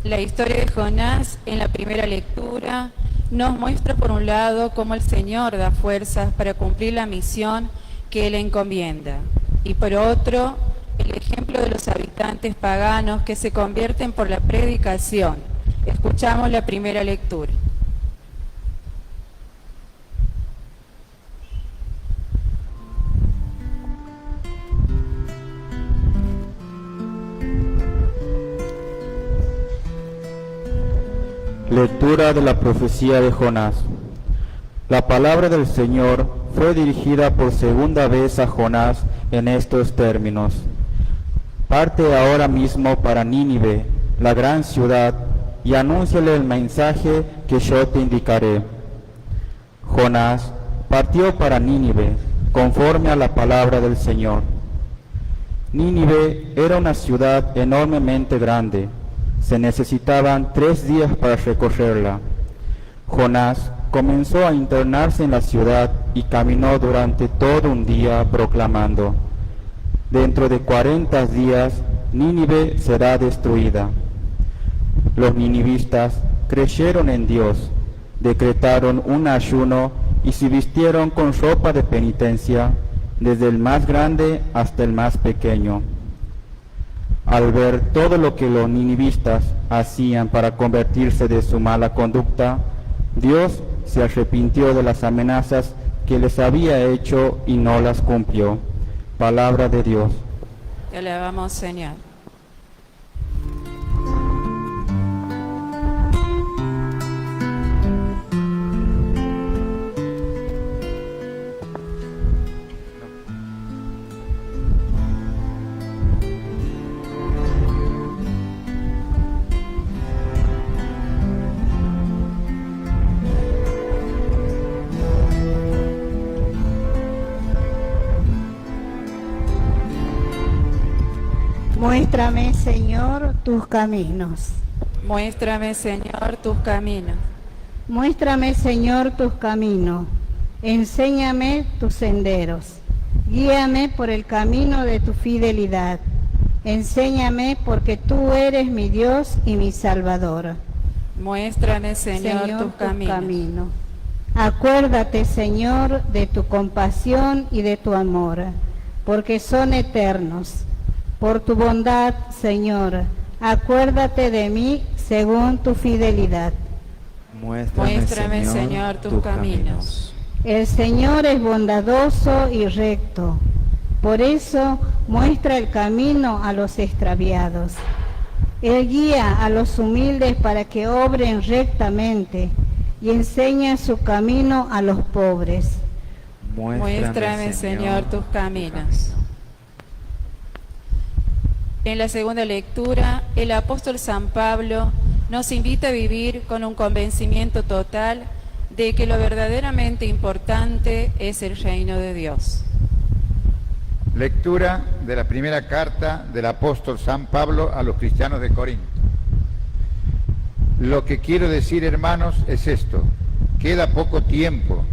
La historia de Jonás en la primera lectura nos muestra por un lado cómo el Señor da fuerzas para cumplir la misión que Él encomienda, y por otro, el ejemplo de los habitantes paganos que se convierten por la predicación. Escuchamos la primera lectura. Lectura de la profecía de Jonás. La palabra del Señor fue dirigida por segunda vez a Jonás en estos términos: parte ahora mismo para Nínive, la gran ciudad, y anúnciale el mensaje que yo te indicaré. Jonás partió para Nínive, conforme a la palabra del Señor. Nínive era una ciudad enormemente grande. Se necesitaban 3 días para recorrerla. Jonás comenzó a internarse en la ciudad y caminó durante todo un día proclamando: dentro de 40 días Nínive será destruida. Los ninivistas creyeron en Dios, decretaron un ayuno y se vistieron con ropa de penitencia, desde el más grande hasta el más pequeño. Al ver todo lo que los ninivistas hacían para convertirse de su mala conducta, Dios se arrepintió de las amenazas que les había hecho y no las cumplió. Palabra de Dios. Te alabamos, Señor. Muéstrame, Señor, tus caminos. Muéstrame, Señor, tus caminos. Muéstrame, Señor, tus caminos. Enséñame tus senderos. Guíame por el camino de tu fidelidad. Enséñame porque tú eres mi Dios y mi Salvador. Muéstrame, Señor, tus caminos. Acuérdate, Señor, de tu compasión y de tu amor, porque son eternos. Por tu bondad, Señor, acuérdate de mí según tu fidelidad. Muéstrame, Señor, tus caminos. El Señor es bondadoso y recto, por eso muestra el camino a los extraviados. Él guía a los humildes para que obren rectamente y enseña su camino a los pobres. Muéstrame, Señor, tus caminos. En la segunda lectura, el apóstol San Pablo nos invita a vivir con un convencimiento total de que lo verdaderamente importante es el reino de Dios. Lectura de la primera carta del apóstol San Pablo a los cristianos de Corinto. Lo que quiero decir, hermanos, es esto: queda poco tiempo.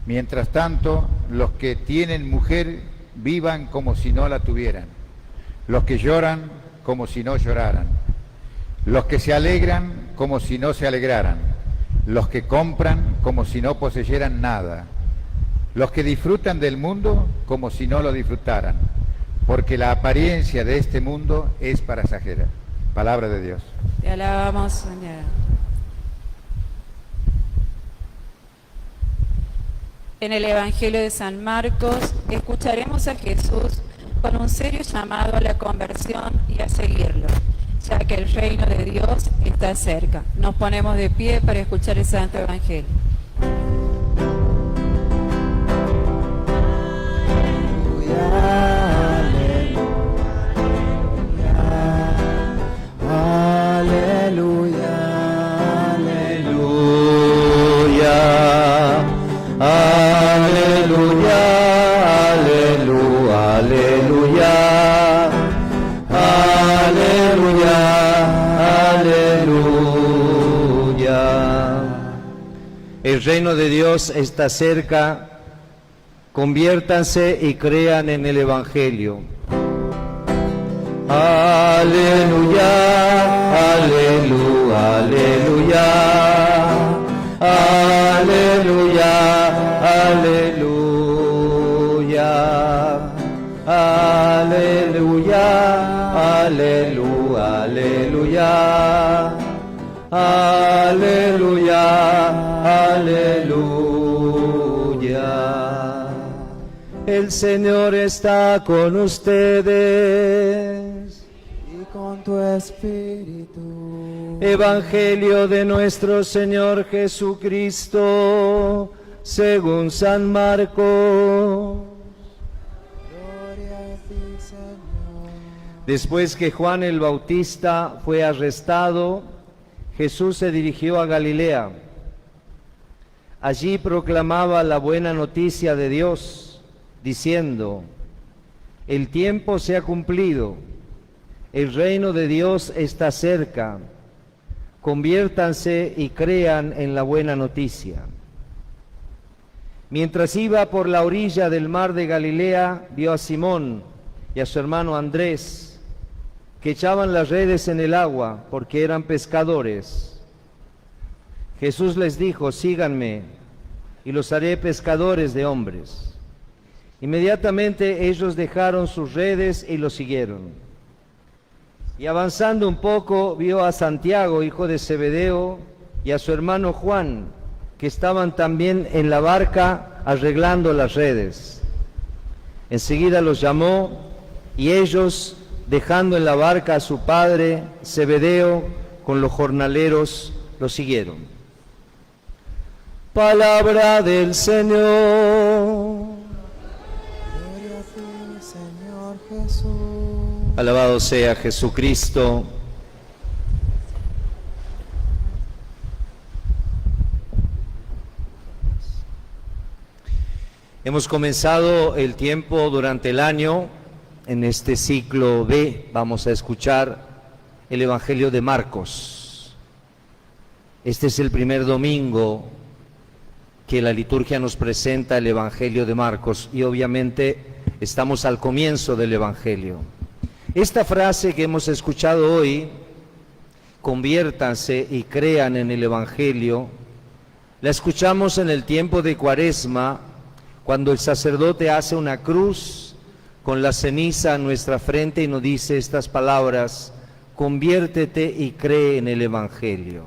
Mientras tanto, los que tienen mujer vivan como si no la tuvieran. Los que lloran como si no lloraran, los que se alegran como si no se alegraran, los que compran como si no poseyeran nada, los que disfrutan del mundo como si no lo disfrutaran, porque la apariencia de este mundo es pasajera. Palabra de Dios. Te alabamos, Señor. En el Evangelio de San Marcos escucharemos a Jesús con un serio llamado a la conversión y a seguirlo, ya que el reino de Dios está cerca. Nos ponemos de pie para escuchar el Santo Evangelio. El reino de Dios está cerca, conviértanse y crean en el Evangelio. Aleluya, aleluya. Aleluya, aleluya, aleluya. El Señor está con ustedes. Y con tu espíritu. Evangelio de nuestro Señor Jesucristo, según San Marcos. Gloria a ti, Señor. Después que Juan el Bautista fue arrestado, Jesús se dirigió a Galilea. Allí proclamaba la buena noticia de Dios, diciendo: el tiempo se ha cumplido, el reino de Dios está cerca, conviértanse y crean en la buena noticia. Mientras iba por la orilla del mar de Galilea, vio a Simón y a su hermano Andrés, que echaban las redes en el agua, porque eran pescadores. Jesús les dijo: síganme, y los haré pescadores de hombres. Inmediatamente ellos dejaron sus redes y lo siguieron. Y avanzando un poco, vio a Santiago, hijo de Zebedeo, y a su hermano Juan, que estaban también en la barca arreglando las redes. Enseguida los llamó, y ellos, dejando en la barca a su padre Zebedeo con los jornaleros, lo siguieron. Palabra del Señor. Gloria a ti, Señor Jesús. Alabado sea Jesucristo. Hemos comenzado el tiempo durante el año. En este ciclo B vamos a escuchar el Evangelio de Marcos. Este es el primer domingo que la liturgia nos presenta el Evangelio de Marcos y obviamente estamos al comienzo del Evangelio. Esta frase que hemos escuchado hoy, conviértanse y crean en el Evangelio, la escuchamos en el tiempo de Cuaresma, cuando el sacerdote hace una cruz con la ceniza en nuestra frente y nos dice estas palabras: conviértete y cree en el Evangelio.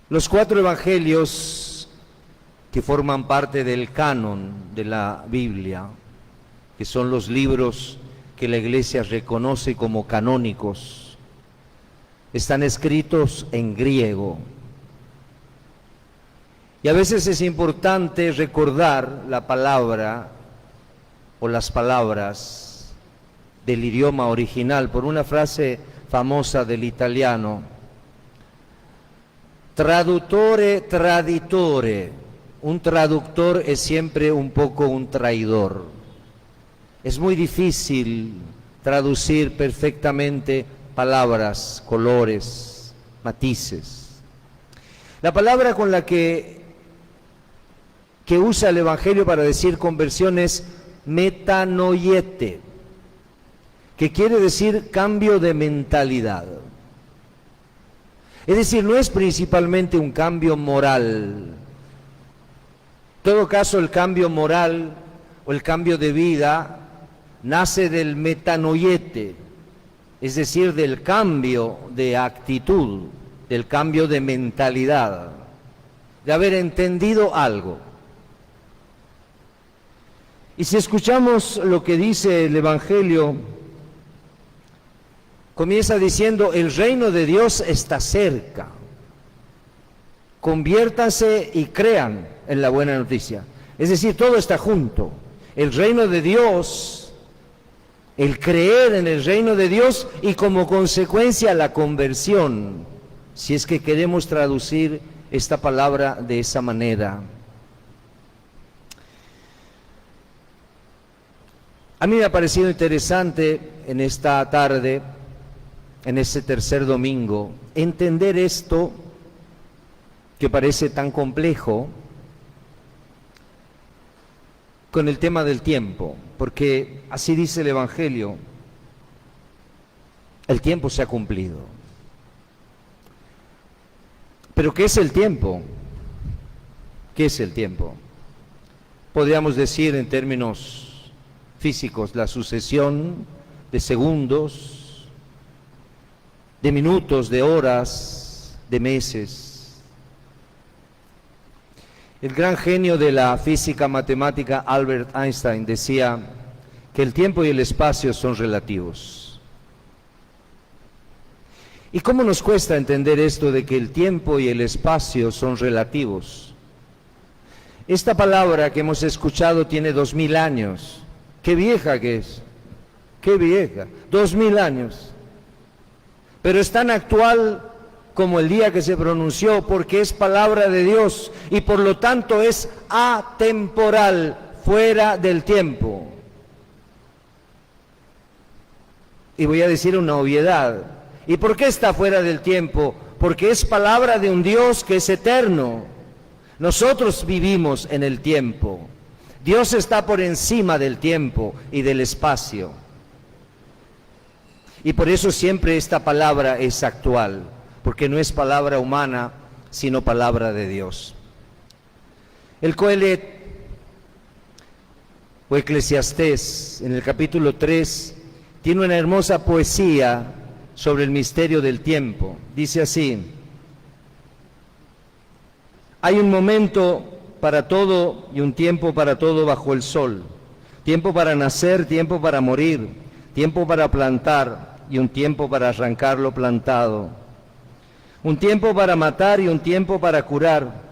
Los 4 evangelios que forman parte del canon de la Biblia, que son los libros que la Iglesia reconoce como canónicos, están escritos en griego. Y a veces es importante recordar la palabra o las palabras del idioma original por una frase famosa del italiano: traduttore traditore. Un traductor es siempre un poco un traidor. Es muy difícil traducir perfectamente palabras, colores, matices. La palabra con la que usa el Evangelio para decir conversión es metanoiete, que quiere decir cambio de mentalidad. Es decir, no es principalmente un cambio moral. En todo caso, el cambio moral o el cambio de vida nace del metanoiete, es decir, del cambio de actitud, del cambio de mentalidad, de haber entendido algo. Y si escuchamos lo que dice el Evangelio, comienza diciendo: el reino de Dios está cerca. Conviértanse y crean en la buena noticia. Es decir, todo está junto. El reino de Dios, el creer en el reino de Dios y como consecuencia la conversión, si es que queremos traducir esta palabra de esa manera. A mí me ha parecido interesante en esta tarde, en este tercer domingo, entender esto que parece tan complejo con el tema del tiempo, porque así dice el Evangelio: el tiempo se ha cumplido. ¿Pero qué es el tiempo? ¿Qué es el tiempo? Podríamos decir en términos físicos, la sucesión de segundos, de minutos, de horas, de meses. El gran genio de la física matemática Albert Einstein decía que el tiempo y el espacio son relativos. ¿Y cómo nos cuesta entender esto de que el tiempo y el espacio son relativos? Esta palabra que hemos escuchado tiene 2000 años. ¡Qué vieja que es! ¡Qué vieja! 2000 años. Pero es tan actual como el día que se pronunció, porque es palabra de Dios y por lo tanto es atemporal, fuera del tiempo. Y voy a decir una obviedad. ¿Y por qué está fuera del tiempo? Porque es palabra de un Dios que es eterno. Nosotros vivimos en el tiempo. Dios está por encima del tiempo y del espacio. Y por eso siempre esta palabra es actual, porque no es palabra humana, sino palabra de Dios. El Coelet, o Eclesiastés, en el capítulo 3, tiene una hermosa poesía sobre el misterio del tiempo. Dice así: hay un momento para todo y un tiempo para todo bajo el sol, tiempo para nacer, tiempo para morir, tiempo para plantar y un tiempo para arrancar lo plantado, un tiempo para matar y un tiempo para curar,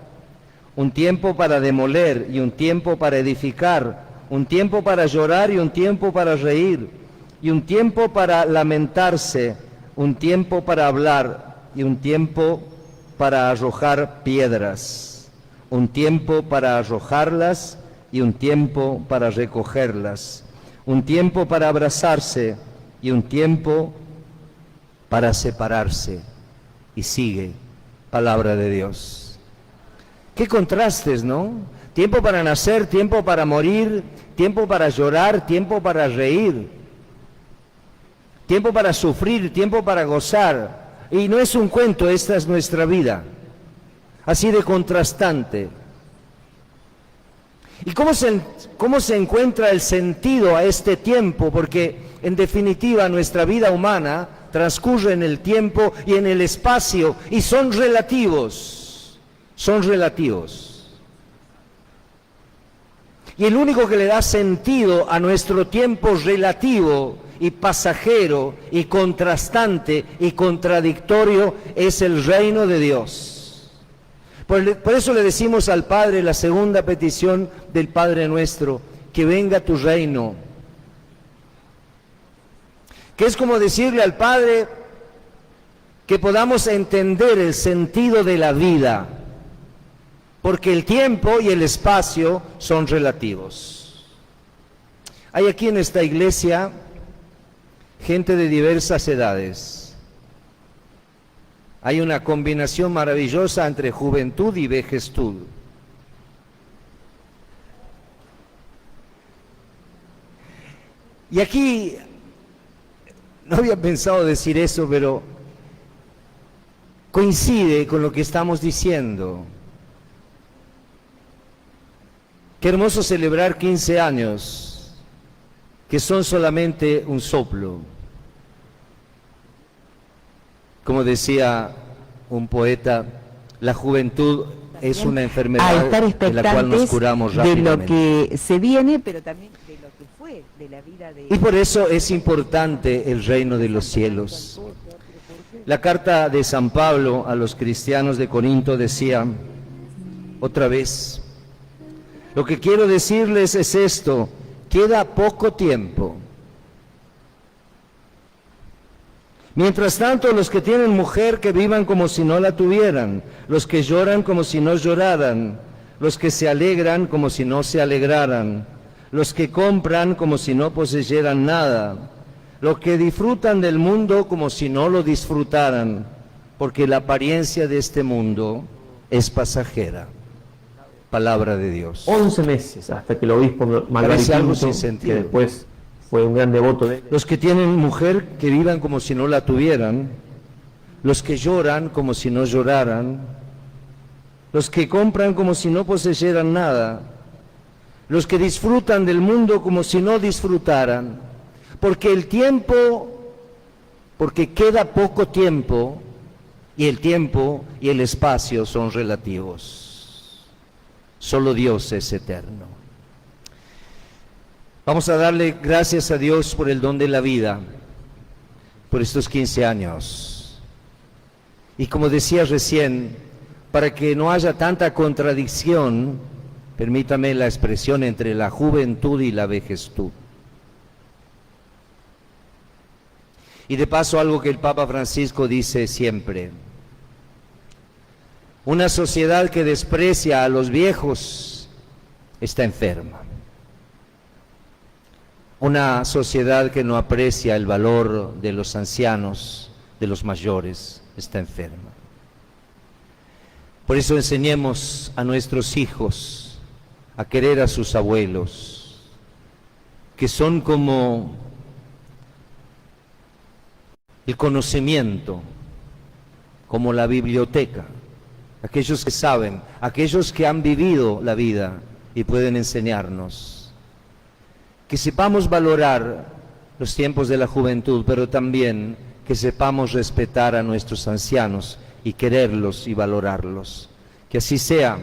un tiempo para demoler y un tiempo para edificar, un tiempo para llorar y un tiempo para reír, y un tiempo para lamentarse, un tiempo para hablar y un tiempo para arrojar piedras, un tiempo para arrojarlas y un tiempo para recogerlas, un tiempo para abrazarse y un tiempo para separarse. Y sigue, palabra de Dios. Qué contrastes, ¿no? Tiempo para nacer, tiempo para morir, tiempo para llorar, tiempo para reír, tiempo para sufrir, tiempo para gozar. Y no es un cuento, esta es nuestra vida, así de contrastante. ¿Y cómo se encuentra el sentido a este tiempo? Porque en definitiva nuestra vida humana transcurre en el tiempo y en el espacio y son relativos, son relativos. Y el único que le da sentido a nuestro tiempo relativo y pasajero y contrastante y contradictorio es el reino de Dios. Por eso le decimos al Padre la segunda petición del Padre nuestro: que venga tu reino. Que es como decirle al Padre que podamos entender el sentido de la vida, porque el tiempo y el espacio son relativos. Hay aquí en esta iglesia gente de diversas edades. Hay una combinación maravillosa entre juventud y vejestud. Y aquí, no había pensado decir eso, pero coincide con lo que estamos diciendo. Qué hermoso celebrar 15 años, que son solamente un soplo. Como decía un poeta, la juventud es una enfermedad de la cual nos curamos rápidamente. De lo que se viene, pero también de lo que fue, de la vida de... Y por eso es importante el reino de los cielos. La carta de San Pablo a los cristianos de Corinto decía, otra vez, lo que quiero decirles es esto: queda poco tiempo. Mientras tanto, los que tienen mujer, que vivan como si no la tuvieran, los que lloran como si no lloraran, los que se alegran como si no se alegraran, los que compran como si no poseyeran nada, los que disfrutan del mundo como si no lo disfrutaran, porque la apariencia de este mundo es pasajera. Palabra de Dios. 11 meses hasta que el obispo Malvar Parece algo Pinto, sin sentido. que después fue un gran devoto de... Los que tienen mujer, que vivan como si no la tuvieran, los que lloran como si no lloraran, los que compran como si no poseyeran nada, los que disfrutan del mundo como si no disfrutaran, porque queda poco tiempo, y el tiempo y el espacio son relativos. Solo Dios es eterno. Vamos a darle gracias a Dios por el don de la vida, por estos 15 años. Y como decía recién, para que no haya tanta contradicción, permítame la expresión entre la juventud y la vejestud. Y de paso algo que el Papa Francisco dice siempre: una sociedad que desprecia a los viejos está enferma. Una sociedad que no aprecia el valor de los ancianos, de los mayores, está enferma. Por eso enseñemos a nuestros hijos a querer a sus abuelos, que son como el conocimiento, como la biblioteca, aquellos que saben, aquellos que han vivido la vida y pueden enseñarnos. Que sepamos valorar los tiempos de la juventud, pero también que sepamos respetar a nuestros ancianos y quererlos y valorarlos. Que así sea.